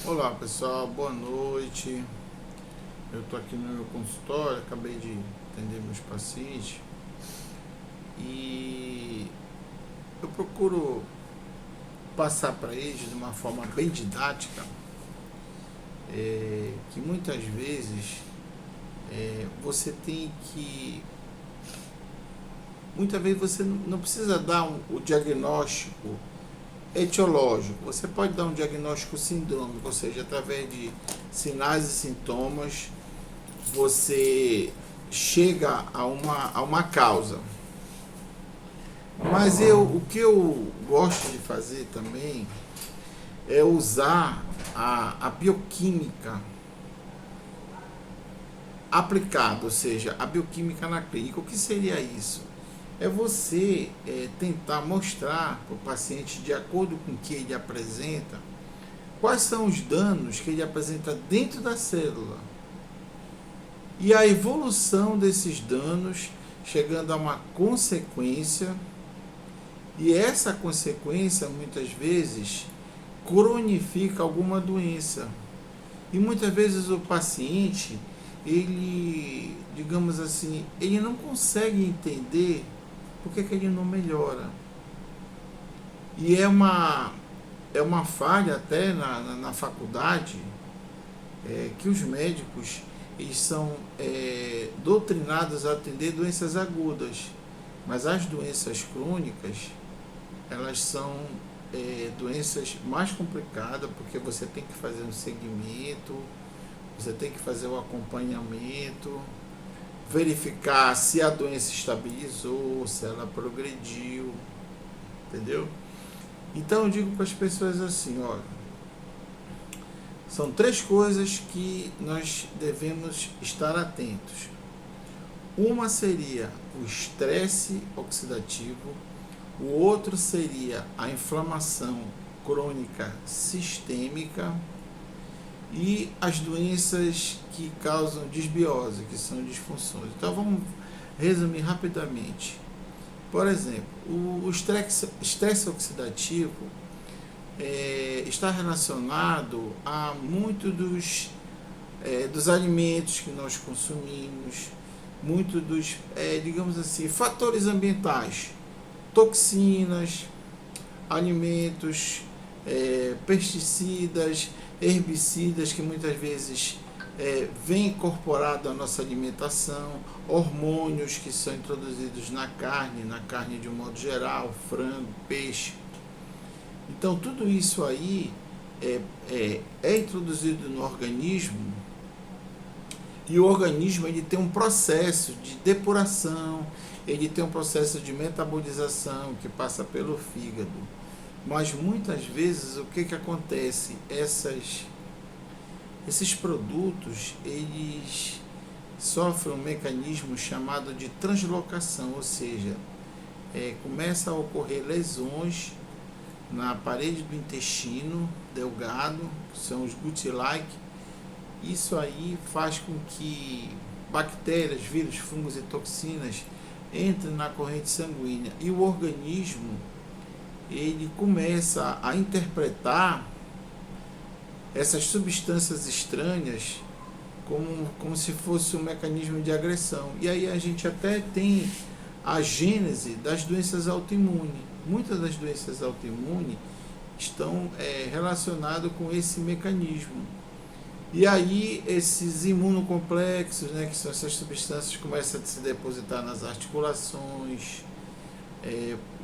Olá pessoal, boa noite. Eu estou aqui no meu consultório, acabei de atender meus pacientes e eu procuro passar para eles de uma forma bem didática, que muitas vezes você tem que. Muitas vezes você não precisa dar o diagnóstico etiológico, você pode dar um diagnóstico sindrômico, ou seja, através de sinais e sintomas você chega a uma causa. Mas o que eu gosto de fazer também é usar a bioquímica aplicada, ou seja, a bioquímica na clínica. O que seria isso? É você tentar mostrar para o paciente, de acordo com o que ele apresenta, quais são os danos que ele apresenta dentro da célula e a evolução desses danos, chegando a uma consequência, e essa consequência muitas vezes cronifica alguma doença. E muitas vezes o paciente, ele, digamos assim, ele não consegue entender por que ele não melhora. E é uma falha até na faculdade, que os médicos eles são doutrinados a atender doenças agudas, mas as doenças crônicas elas são doenças mais complicadas, porque você tem que fazer um segmento, você tem que fazer o acompanhamento, verificar se a doença estabilizou, se ela progrediu, entendeu? Então eu digo para as pessoas assim, olha, são três coisas que nós devemos estar atentos. Uma seria o estresse oxidativo, o outro seria a inflamação crônica sistêmica e as doenças que causam disbiose, que são disfunções. Então vamos resumir rapidamente. Por exemplo, o estresse oxidativo está relacionado a muitos dos alimentos que nós consumimos, muito dos, digamos assim, fatores ambientais, toxinas, alimentos, pesticidas, herbicidas que muitas vezes vem incorporado à nossa alimentação, hormônios que são introduzidos na carne de um modo geral, frango, peixe. Então tudo isso aí é introduzido no organismo, e o organismo ele tem um processo de depuração, ele tem um processo de metabolização que passa pelo fígado. Mas muitas vezes o que acontece? Esses produtos eles sofrem um mecanismo chamado de translocação, ou seja, começa a ocorrer lesões na parede do intestino delgado, que são os gut-like. Isso aí faz com que bactérias, vírus, fungos e toxinas entrem na corrente sanguínea, e o organismo ele começa a interpretar essas substâncias estranhas como se fosse um mecanismo de agressão. E aí a gente até tem a gênese das doenças autoimunes. Muitas das doenças autoimunes estão relacionadas com esse mecanismo. E aí esses imunocomplexos, né, que são essas substâncias, começam a se depositar nas articulações,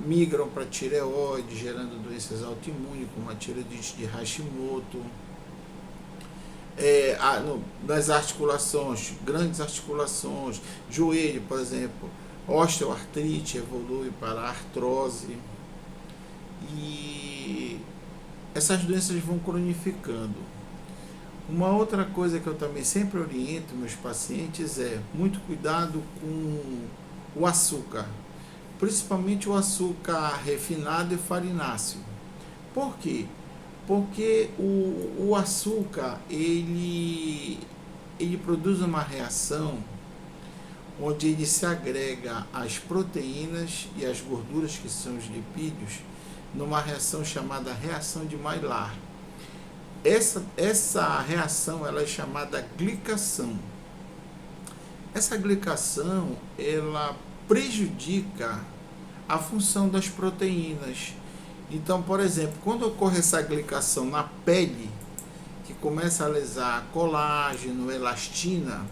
migram para a tireoide, gerando doenças autoimunes, como a tireoidite de Hashimoto. Nas articulações, grandes articulações, joelho, por exemplo, osteoartrite evolui para a artrose. E essas doenças vão cronificando. Uma outra coisa que eu também sempre oriento meus pacientes é muito cuidado com o açúcar, principalmente o açúcar refinado e farináceo. Por quê? Porque o açúcar ele produz uma reação onde ele se agrega às proteínas e às gorduras, que são os lipídios, numa reação chamada reação de Maillard. essa reação ela é chamada glicação. Essa glicação ela prejudica a função das proteínas. Então, por exemplo, quando ocorre essa glicação na pele, que começa a lesar colágeno, elastina,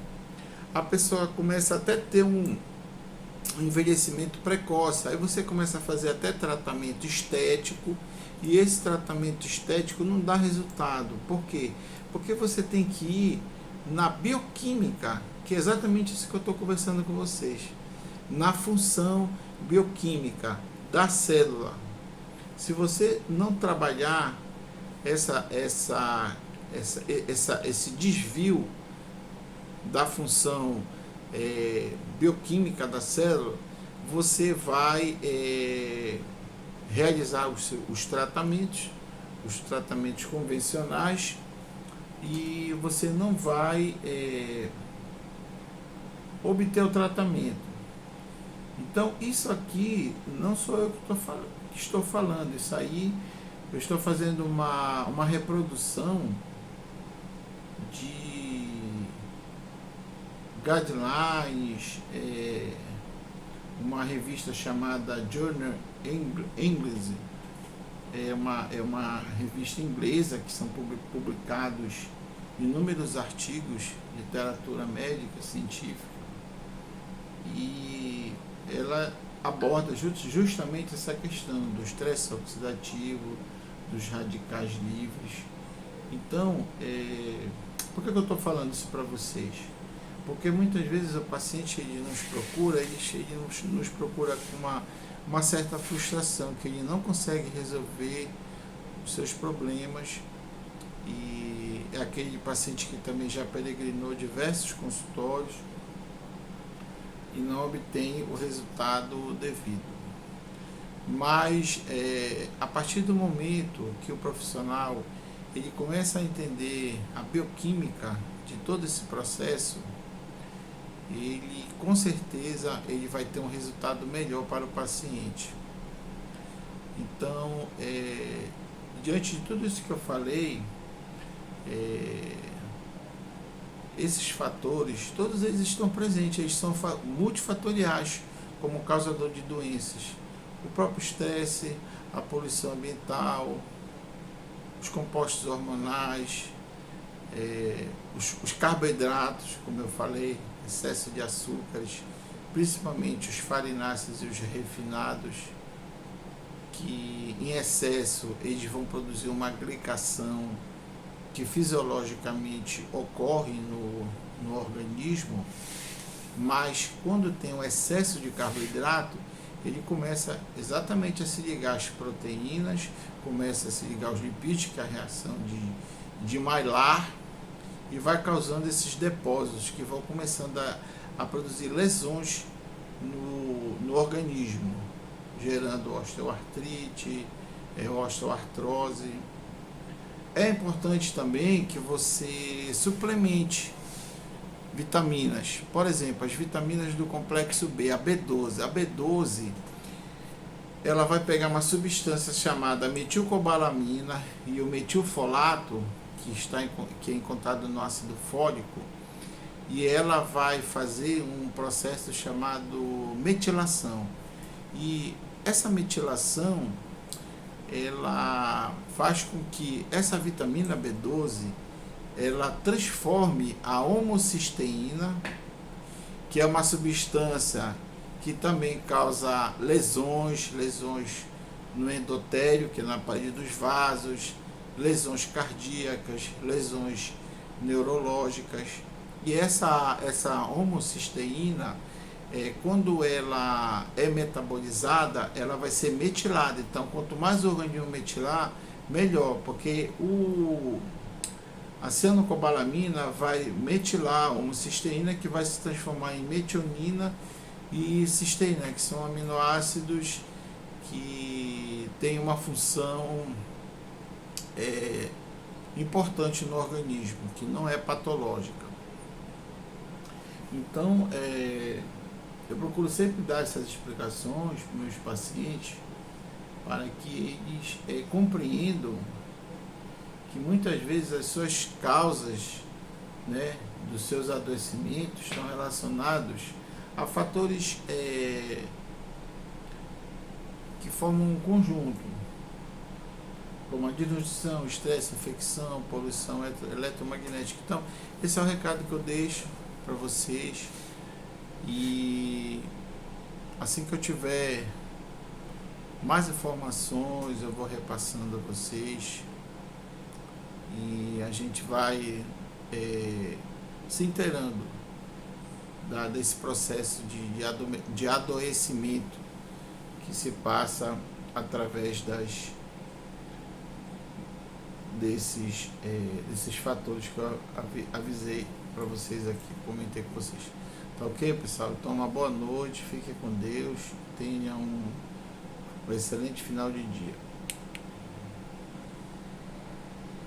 a pessoa começa até a ter um envelhecimento precoce. Aí você começa a fazer até tratamento estético, e esse tratamento estético não dá resultado. Por quê? Porque você tem que ir na bioquímica, que é exatamente isso que eu estou conversando com vocês, na função bioquímica da célula. Se você não trabalhar esse desvio da função bioquímica da célula, você vai realizar os tratamentos convencionais, e você não vai obter o tratamento. Então, isso aqui não sou eu que estou falando, isso aí eu estou fazendo uma reprodução de guidelines, uma revista chamada Journal English, é uma revista inglesa que são publicados inúmeros artigos de literatura médica, científica, e ela aborda justamente essa questão do estresse oxidativo, dos radicais livres. Então, por que eu estou falando isso para vocês? Porque muitas vezes o paciente ele nos procura com uma certa frustração, que ele não consegue resolver os seus problemas, e é aquele paciente que também já peregrinou diversos consultórios e não obtém o resultado devido. Mas a partir do momento que o profissional ele começa a entender a bioquímica de todo esse processo, ele com certeza ele vai ter um resultado melhor para o paciente. Então, diante de tudo isso que eu falei, esses fatores, todos eles estão presentes, eles são multifatoriais, como causador de doenças. O próprio estresse, a poluição ambiental, os compostos hormonais, os carboidratos, como eu falei, excesso de açúcares, principalmente os farináceos e os refinados, que em excesso eles vão produzir uma glicação que fisiologicamente ocorre no organismo, mas quando tem um excesso de carboidrato, ele começa exatamente a se ligar às proteínas, começa a se ligar aos lipídios, que é a reação de Maillard, e vai causando esses depósitos que vão começando a produzir lesões no organismo, gerando osteoartrite, osteoartrose. É importante também que você suplemente vitaminas. Por exemplo, as vitaminas do complexo B, a B12. A B12, ela vai pegar uma substância chamada metilcobalamina e o metilfolato, que é encontrado no ácido fólico, e ela vai fazer um processo chamado metilação. E essa metilação, ela faz com que essa vitamina B12 ela transforme a homocisteína, que é uma substância que também causa lesões no endotélio, que é na parede dos vasos, lesões cardíacas, lesões neurológicas. E essa homocisteína, quando ela é metabolizada, ela vai ser metilada. Então, quanto mais o organismo metilar, melhor, porque a cianocobalamina vai metilar a homocisteína, que vai se transformar em metionina e cisteína, que são aminoácidos que têm uma função importante no organismo, que não é patológica. Então, eu procuro sempre dar essas explicações para os meus pacientes, para que eles compreendam que muitas vezes as suas causas, né, dos seus adoecimentos estão relacionados a fatores que formam um conjunto, como a desnutrição, estresse, infecção, poluição eletromagnética. Então, esse é o recado que eu deixo para vocês. E assim que eu tiver mais informações, eu vou repassando a vocês. E a gente vai se inteirando desse processo de adoecimento que se passa através desses fatores que eu avisei para vocês aqui, comentei com vocês. Tá ok, pessoal? Então, uma boa noite, fiquem com Deus, tenham um excelente final de dia.